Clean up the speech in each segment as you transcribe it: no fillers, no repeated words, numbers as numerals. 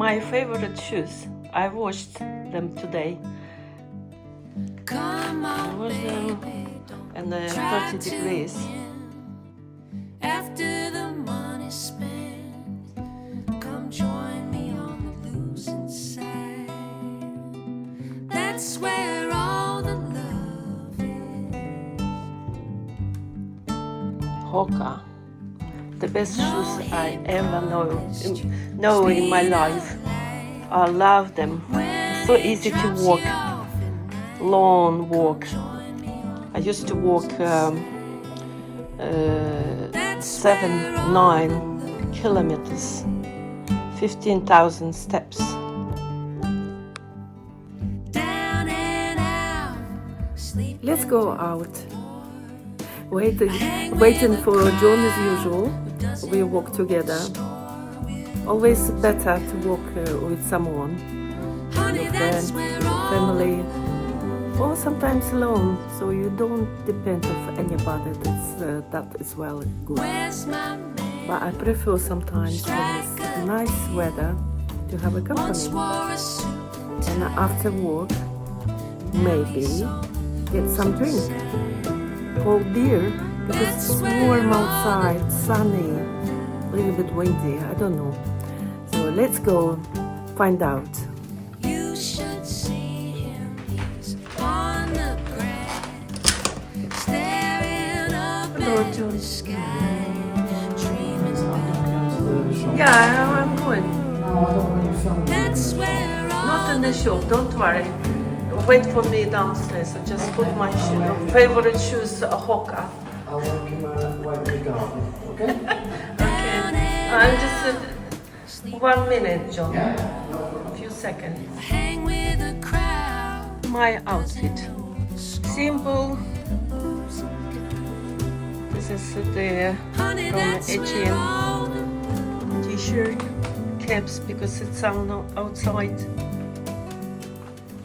My favorite shoes. I washed them today. I washed them in the 30 degrees. After the money's spent, come join me on the losing side. That's where all the love is. Hoka. The best shoes I ever know in my life. I love them. It's so easy to walk. Long walk. I used to walk 7-9 kilometers, 15,000 steps. Let's go out. Waiting for John as usual. We walk together. Always better to walk with someone, your friend, your family, or sometimes alone, so you don't depend on anybody. That is well good. But I prefer sometimes when it's nice weather to have a company. And after work, maybe get some drink, cold beer, because it's warm outside, sunny, a little bit windy, I don't know. So let's go find out. You should see him, he's on the ground, staring up at the sky, dreaming. Yeah, I'm going. That's where Not in the shop, don't worry. Wait for me downstairs. I just put my favorite shoes, Hoka. I'll work in the garden, okay? Okay. I'm just 1 minute, John. Yeah? A few seconds. hang with a crowd. My outfit. Simple. This is the Honey, that's where H&M all the t-shirt, caps because it's outside.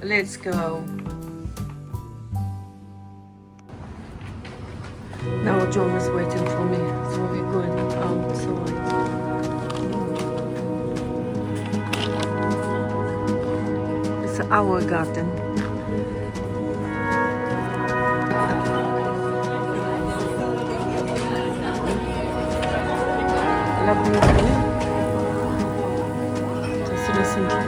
Let's go. Now John is waiting for me, so we're going outside. It's our garden. Lovely view. Just listen to it.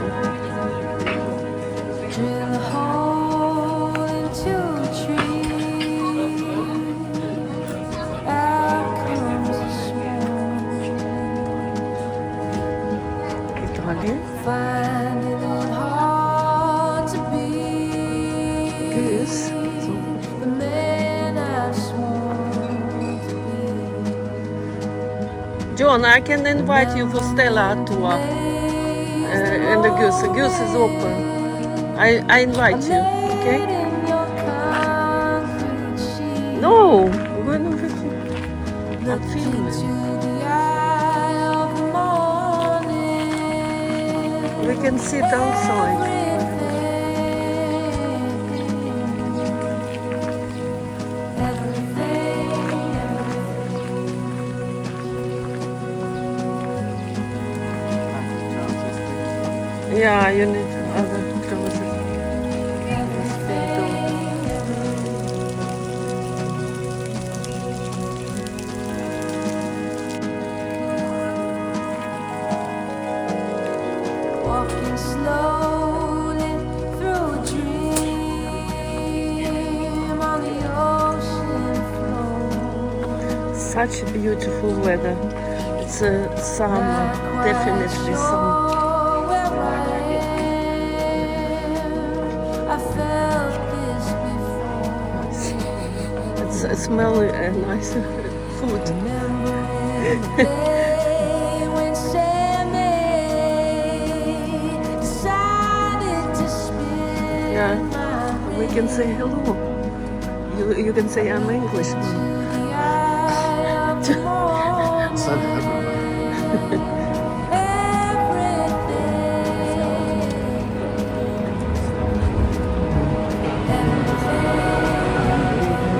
drill a hole into a tree. Out comes a swan. Italian. Finding it hard to be Goose. the man I've sworn to be. John, I can invite you for Stella tour. And the goose. The goose is open. I invite you, okay? No, we're not filming. We can sit outside. Yeah, you need other trousers. Walking slowly through a dream on the ocean floor. Such beautiful weather. It's a summer, definitely summer. I felt this before. It's smelly and nice food. When Sammy decided to spin Yeah, my we can say hello. You can say I'm Englishman. Said everywhere.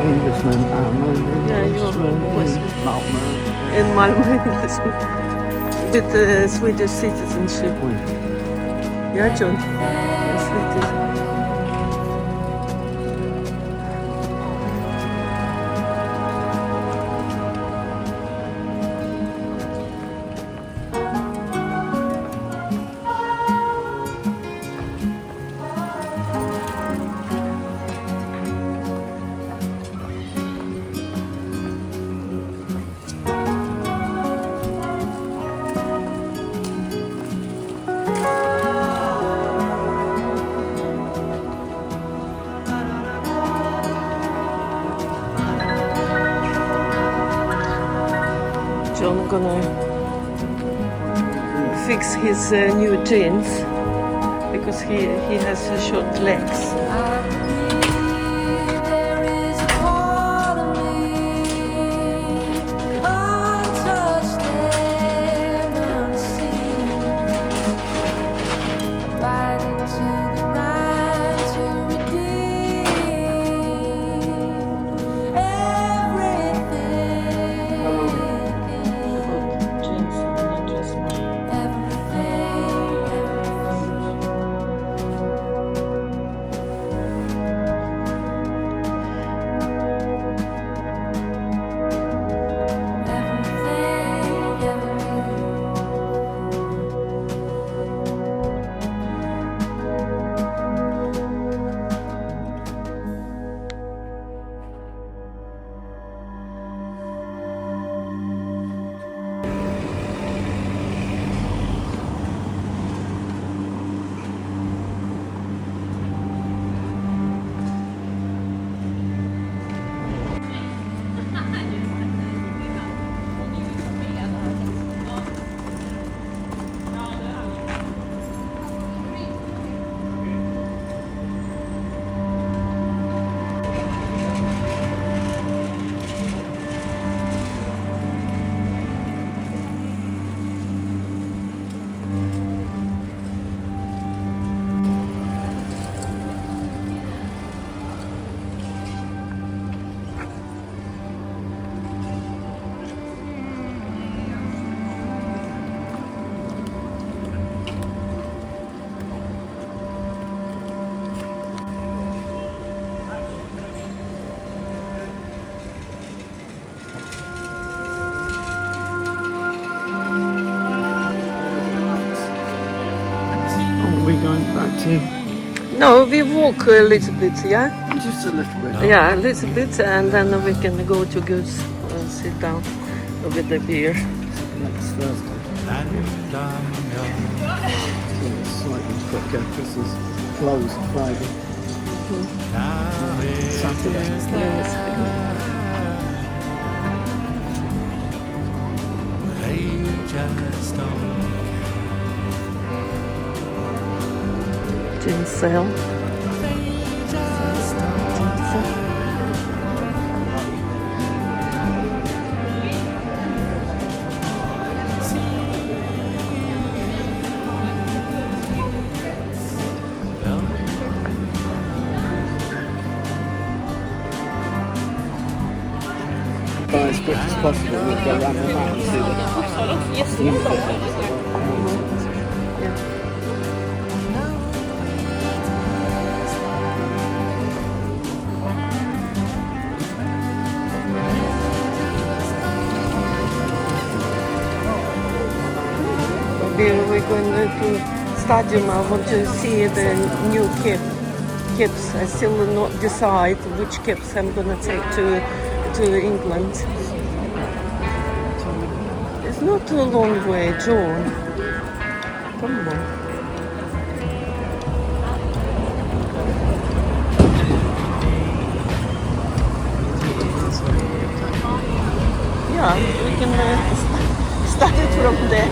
Englishman, Yeah, you're Malmö. in Malmö with Swedish citizenship. Yeah, John. Yes, it is. John gonna fix his new jeans because he has short legs. There is a part of me, untouched and unseen, abiding to the night to redeem everything, Are we going back to? No, we walk a little bit, yeah? Just a little bit. Yeah, a little bit, and then we can go to Goose and sit down with the beer. Next Thursday. So it's slightly quicker because it's closed Friday. Saturday. Gin sale. Buy as quick as possible. We'll go around the map and see the We're going to stadium. I want to see the new caps. I still not decide which caps I'm going to take to England. It's not a long way, John. Come on. Yeah, we can start it from there.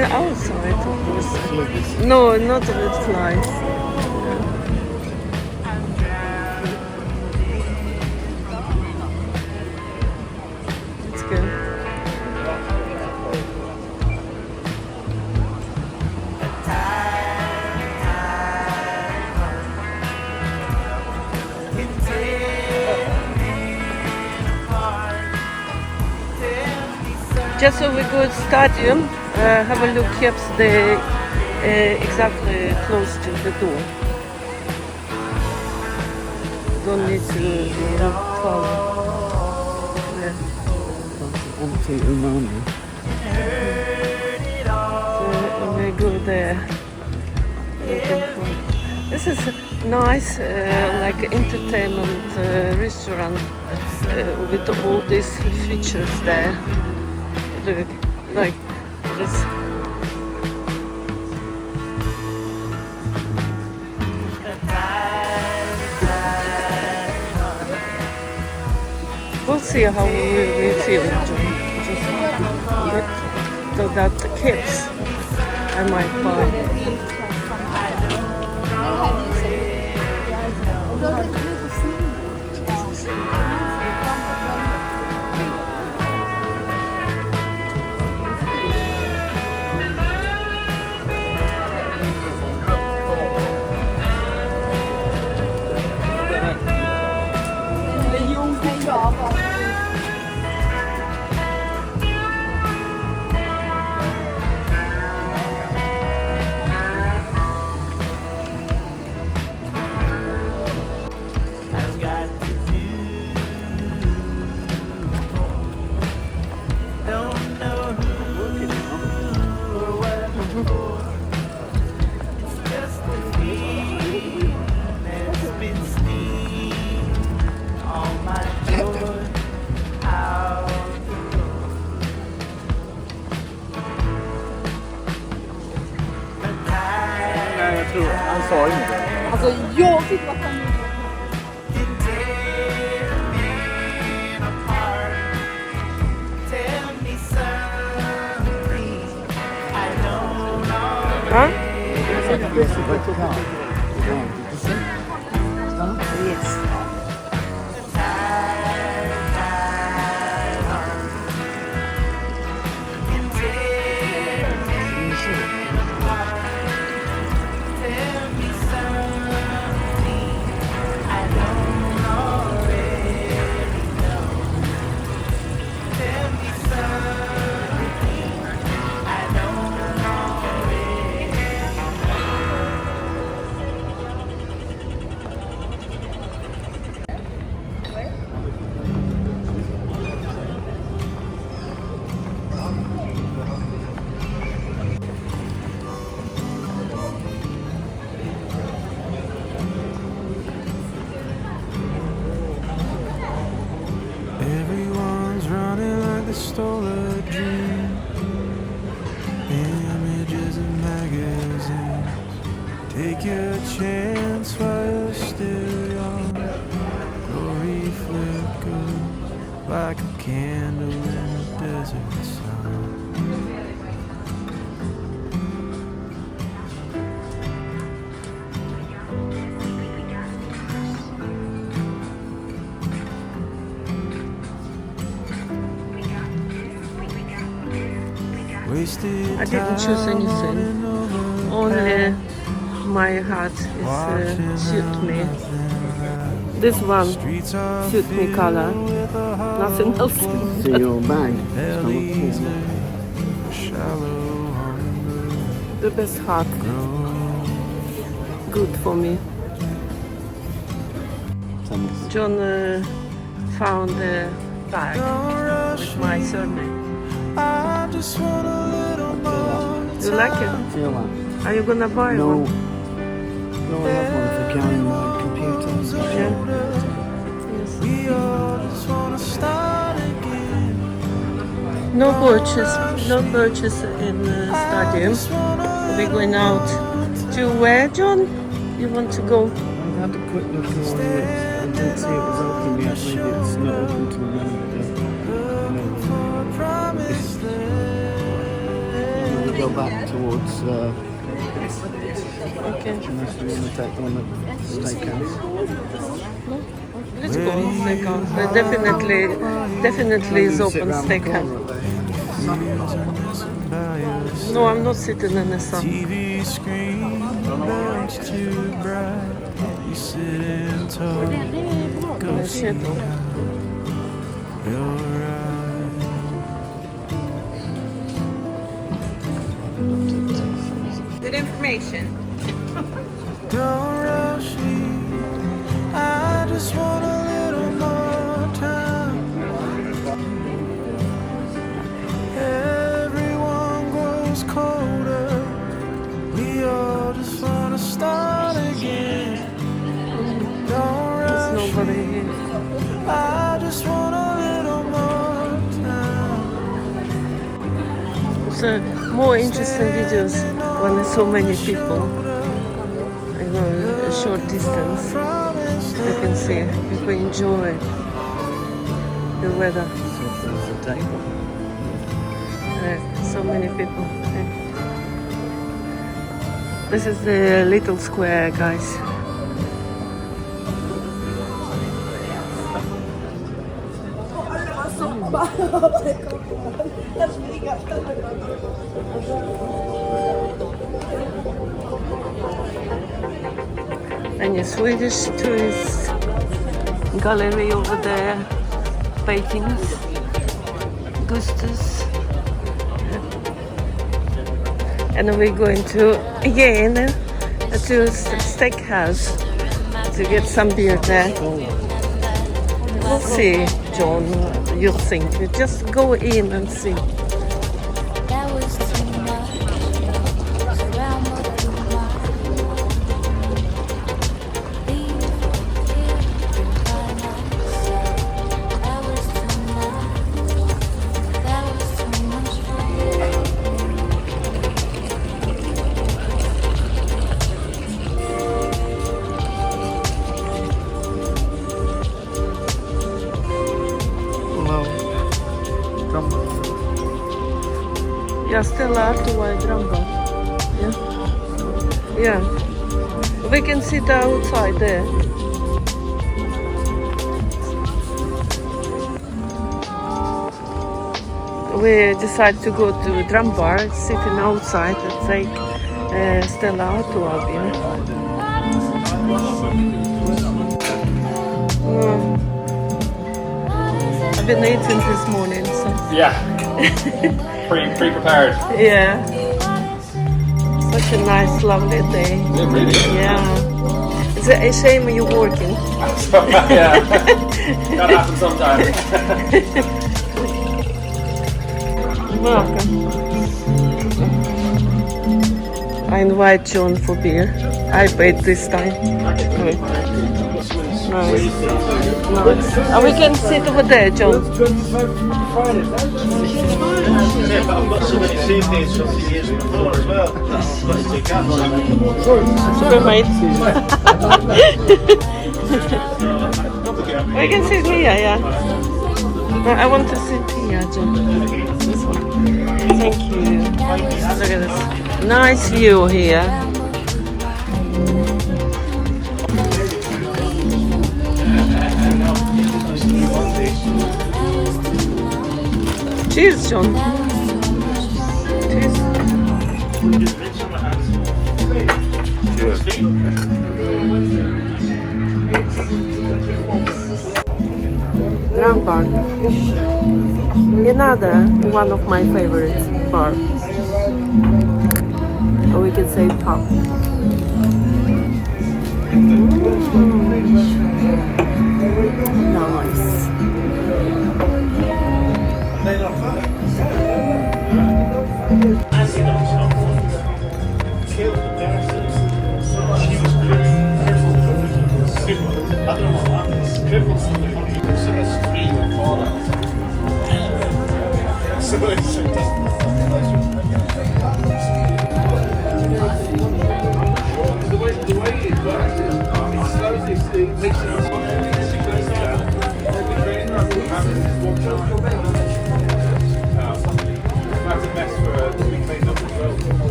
Outside, of course. No, not with flies. It's good. Just so we go to stadium, have a look. Keeps the exactly close to the door. Don't need to follow. Yeah. Absolutely Malmö. So we go there. This is nice, like entertainment restaurant with all these features there. Look, like this. We'll see how we feel. Just so that the kids I might buy. Han sa inget. Alltså jag tycker att han... Huh? Yes. Everyone's running like they stole a dream. Images in magazines. Take your chance while you're still young. Glory flickers like a candle in a desert sun. I didn't choose anything. Only my heart is suit me. This one suit me color. Nothing else. See your bag. The best heart. Good for me. John found a bag with my surname. You like it? Feel that? Are you gonna buy No. one? No, I have one for carrying my computer. Yeah. No purchase in the stadium. We're going out to where, John? You want to go? I've had a quick look at all it. I didn't see it was open yet. Maybe it's not open till we go back towards Okay. unless you want to take one at the steakhouse. Let's go steakhouse. Definitely is open steakhouse. No, I'm not sitting in the sun. TV screen burns too bright. You sit and talk. Go see Shadow. your eyes. Good information. Don't rush me. I just want a little more time. Everyone grows colder. We all just want to start again. Don't There's rush nobody me. here. I just want a little more time. So more interesting videos when there's so many people. You know, a short distance. You can see people enjoy the weather. So many people. This is the little square, guys. And a Swedish tourist gallery over there, paintings, Gustus. And we're going to again to steakhouse to get some beer there. We'll see, John, what you think. You just go in and see. That was too much. Surround me too much. Leave here by myself. That was too much. That was too much for you. Yeah, Stella, to Dramba. Yeah. Yeah. We can sit outside there. We decided to go to Drambar, sitting outside and take Stella Autoab. I've been eating this morning, so Yeah. Pre-prepared. yeah. Such a nice, lovely day. Yeah, really. Yeah. It's a shame you're working. Yeah. Gotta happen sometime. Welcome. I invite John for beer. I paid this time. Nice. Nice. And we can sit over there, John. Yeah, but I've got so many same days from the years before as well. Super mate. We can sit here, yeah. I want to sit here, John. This one. Thank you. Look at this. Nice view here. Cheers, John. Cheers. Grand Bar. Another one of my favorite bar. Or we can say pub. Nice.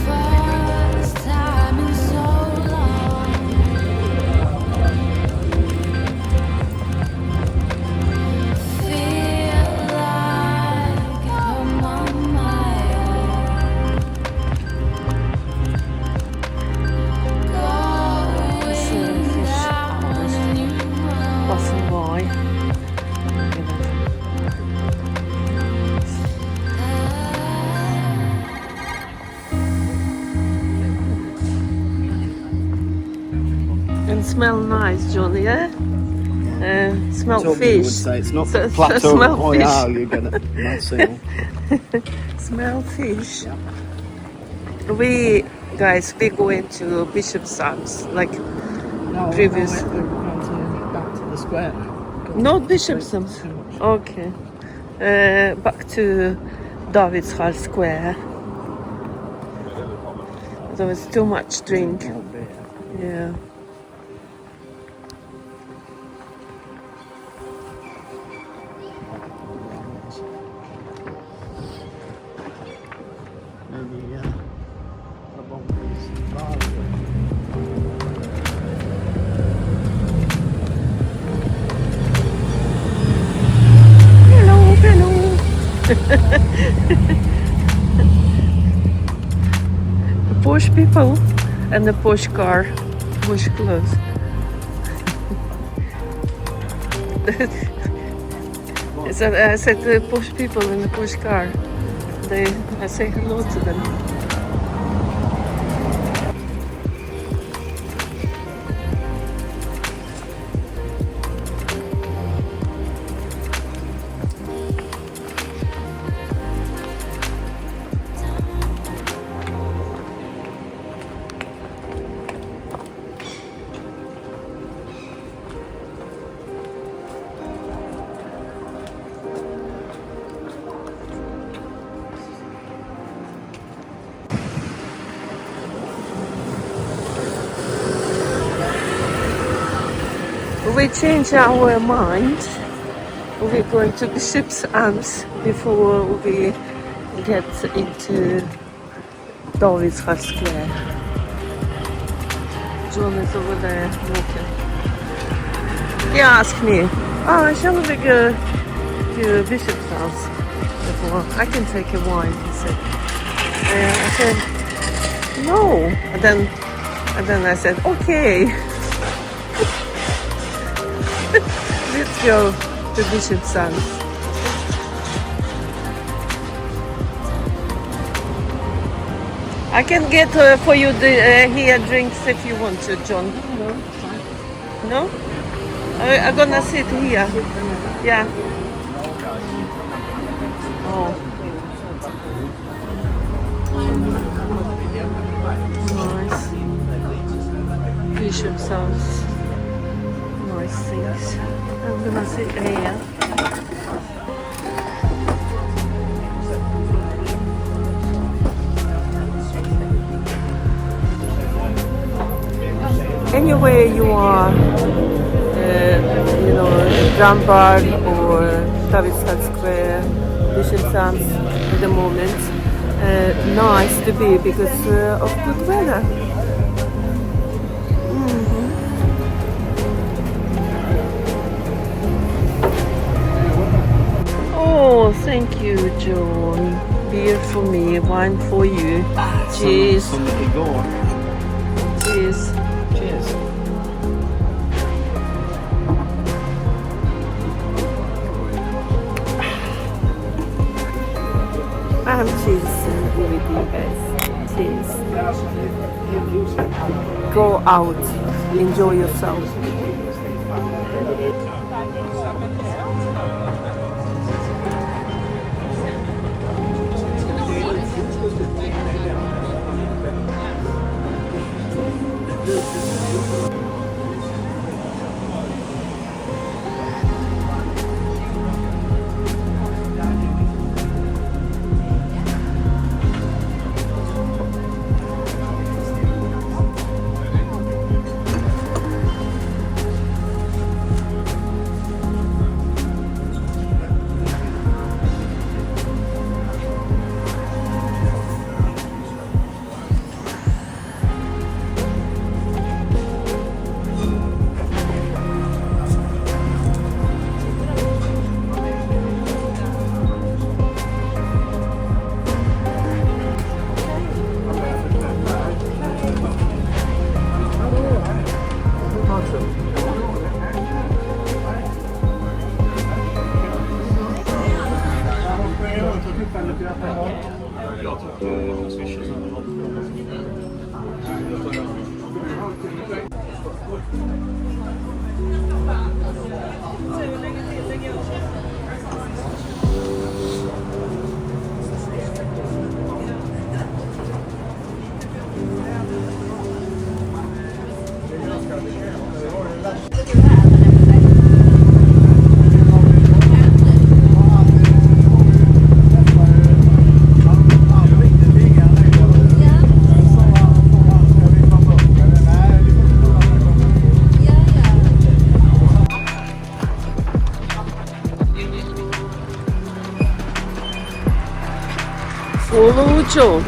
First time in so long. Feel like I'm on my own. Going down a new road. Passing by. And smell nice, Johnny, yeah? Smell Toby fish. would say it's not So- plateau smell royale fish. you're gonna not see. Smell fish. We guys, we going to Bishop's Arms, like No, Previous- we're going to back to the square. not Bishop's Arms. Too much. Okay. Back to David's Hall Square. There was too much drink. Yeah. Maybe a bumpers bar. Hello, hello. The posh people and the posh car, posh clothes. I said the posh people in the posh car. I say hello to them. We change our mind. We're going to Bishop's Arms before we get into David's Hall Square. John is over there walking. He asked me, shall we go to Bishop's house before? I can take a wine, he said. I said, no. And then I said, okay. Let's go to Bishop's Arms. I can get for you the here drinks if you want to, John. No? I'm gonna sit here. Yeah. Oh. Nice. Bishop's Arms. Nice things. I'm gonna sit here. anywhere you are, you know, Brandberg or Davidshall Square, Bischofsheim at the moment, nice to be because of good weather. Oh, thank you, John. Beer for me, wine for you. Cheers. Som igår. Cheers. Cheers. I'm cheers with you guys. Cheers. Go out, enjoy yourself. Follow John.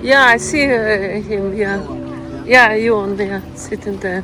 Yeah, I see him. Yeah, yeah, you on there, sitting there.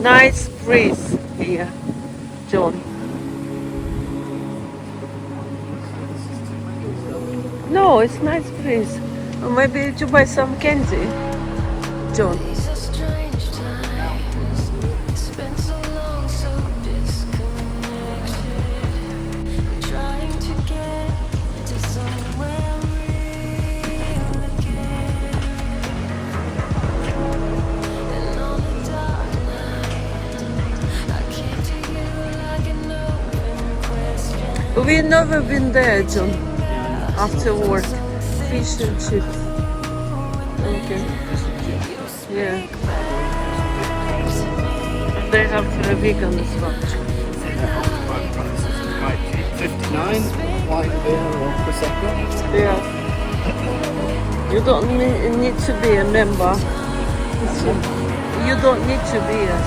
Nice breeze here, John. No, it's nice breeze. Or maybe to buy some candy, John. These are strange times. Spent so long so disconnected. Trying to get to somewhere real again. And on the dark night, I came to you like an open question. We've never been there, John. After work, fish and chips. Copenhagen. Yeah. They have vegan as well. Quite cheap. 59 wine, beer or prosecco. Yeah. You don't need to be a member. You don't need to be a.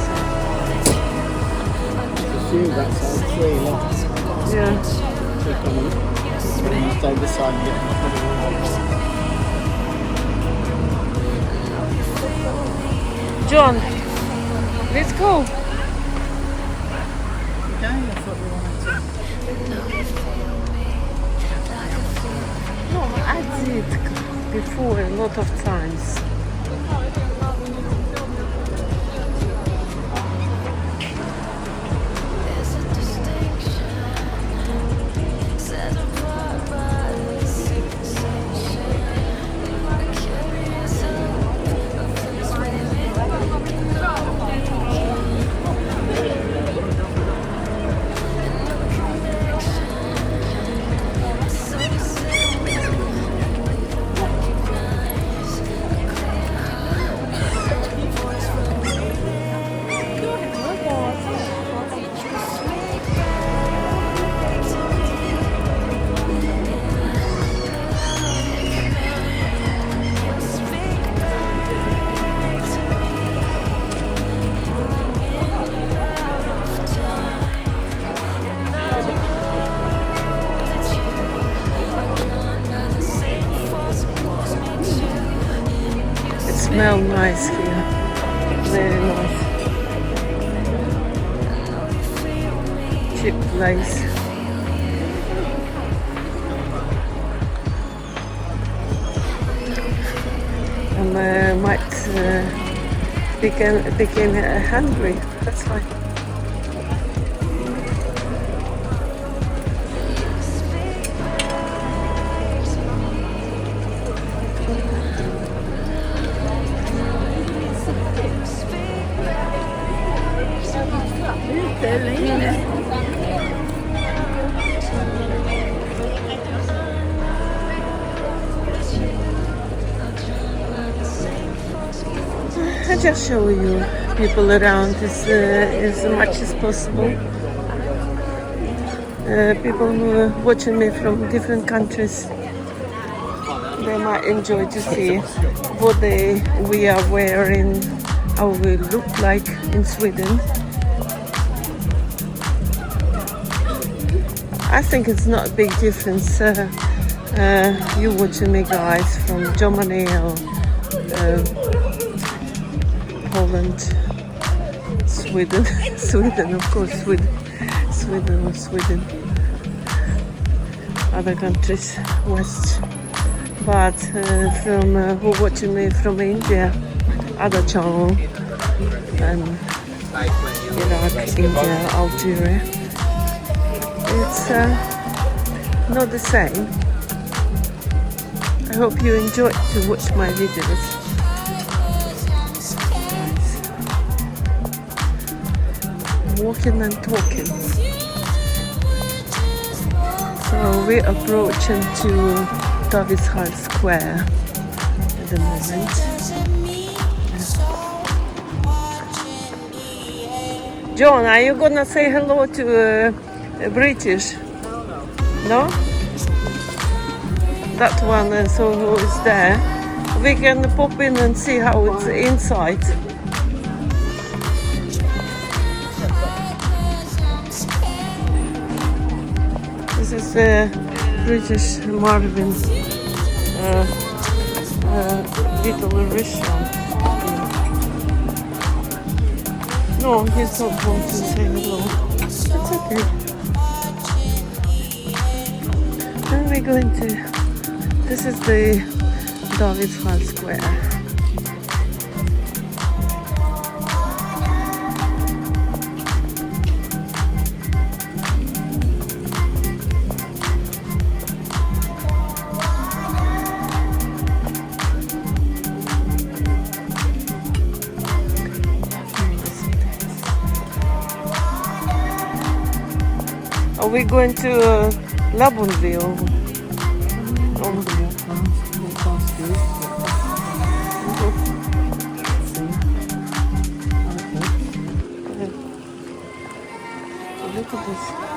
Just you, that side, 3 left. Yeah. Click on them. And you stay beside me. John, let's go. Okay, I thought we wanted to. No, I did before a lot of times. Smell nice here, very nice. Cheap place. I might became hungry. That's why. I just show you people around as much as possible. People who are watching me from different countries, they might enjoy to see what we are wearing, how we look like in Sweden. I think it's not a big difference. You watching me guys from Germany or Poland, Sweden, Sweden, of course, Sweden, other countries, West. But from who watching me from India, other channel, and Iraq, India, Algeria, it's not the same. I hope you enjoy to watch my videos. Walking and talking. So we're approaching to Davidshall Square at the moment. John, are you gonna say hello to British? No? That one, so who is there? We can pop in and see how it's inside. This is British Marvin little restaurant. No, he's not going to say hello. It's okay. Then we're going to. This is the Davidshall Square. Are we going to Labonville?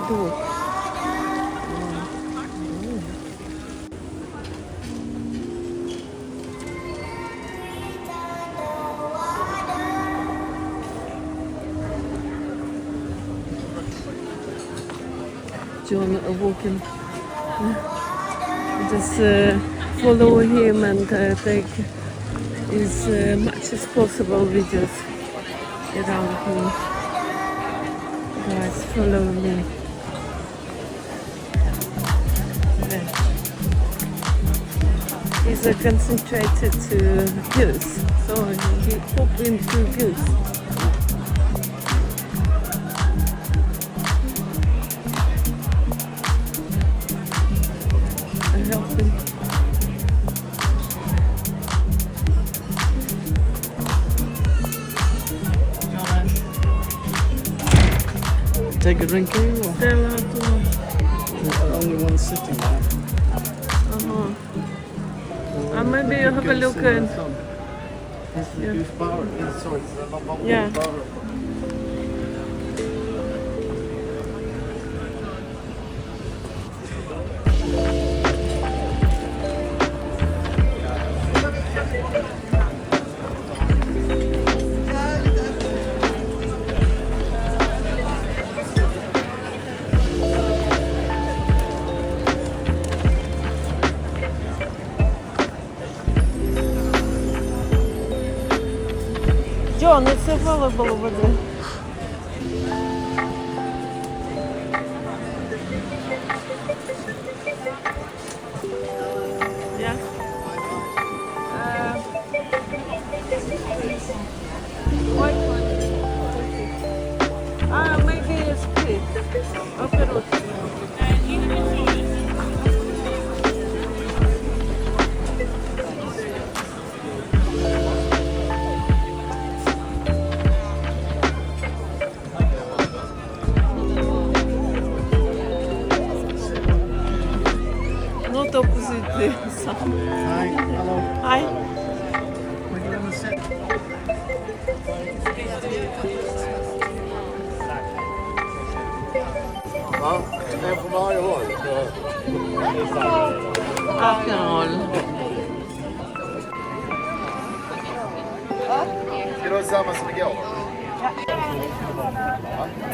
dog. John walking. Just follow him and take as much as possible videos around him. Guys, follow me. Yeah. He's concentrated to views, so he hopped into views. Help him. Take a drink here or Stella, only one sitting there? maybe you have a look and yeah. John, it's available over there. Yeah. White one. Maybe it's split. Not opposite the sun. Hi, hello. Hi. Where do you want to sit? Rock'n'roll. Ska du ha samma som igår?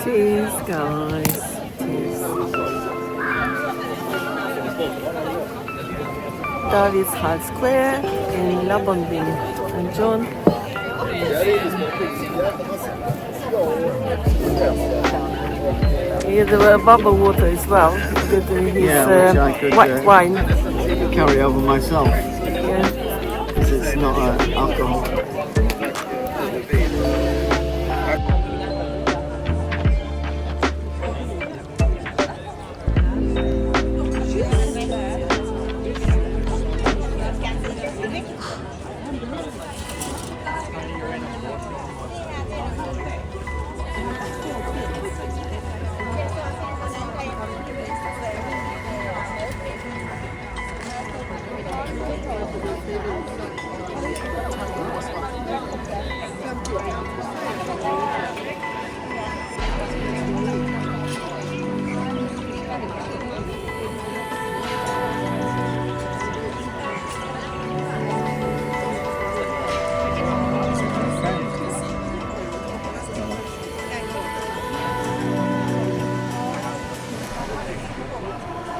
Cheers, guys. Cheers. David's Hall Square in Labonvin. And John. He had bubble water as well with his which I could, white wine. Carry over myself Yeah. because it's not alcohol.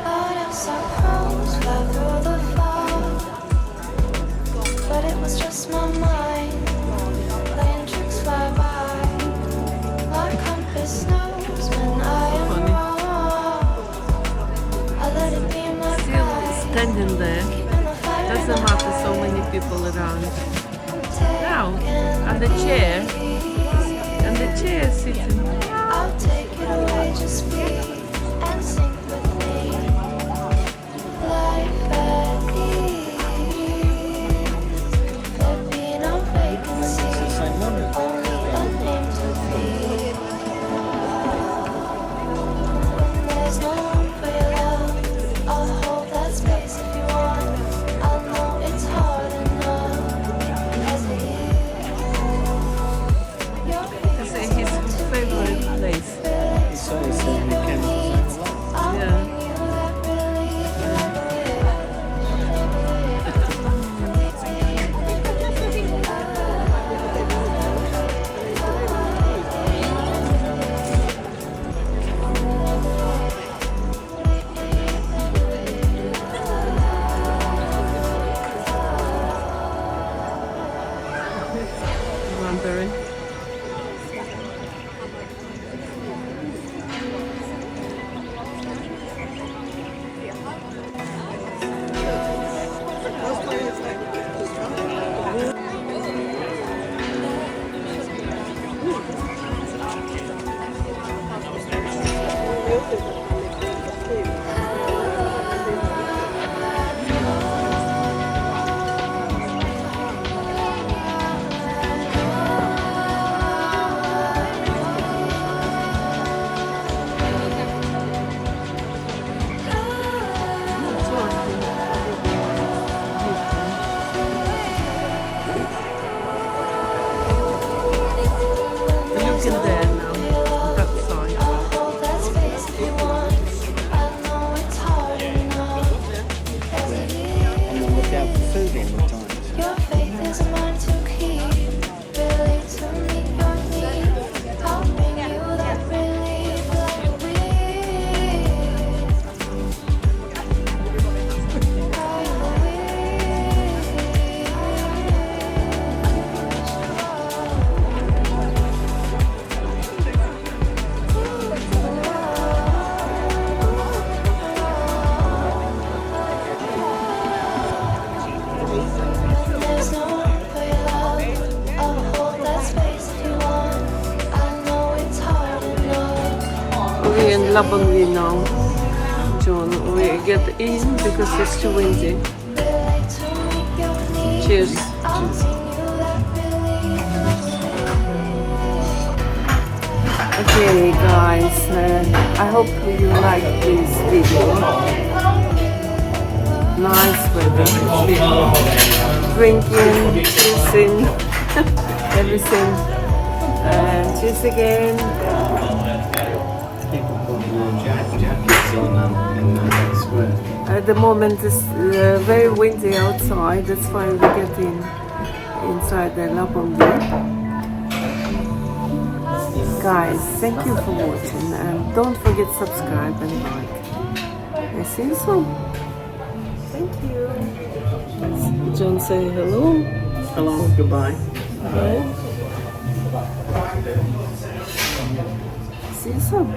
Thought I suppose fell through the fog, but it was just my mind playing tricks fly by. My compass knows when I am wrong. I let it be my Still guide, standing there. keeping the fire Doesn't matter, so many people around. Now, and the chair sitting. I'll take it away, just breathe and sing with me. Life at ease. There be no vacancy, only a name to be. When there's no room for your love, I'll hold that space if you want. I'll know it's hard enough as it is. It's his favorite place. He's always saying he can Labonvi now, John. We get in because it's too windy. Cheers. Okay guys, I hope you like this video. Nice weather, drinking, kissing, everything. Cheers again. At the moment it's very windy outside, that's why we get inside the Labonvi. Guys, thank you for watching and don't forget to subscribe and like. I see you soon. Thank you. John, say hello. Hello, goodbye. Bye. See you soon.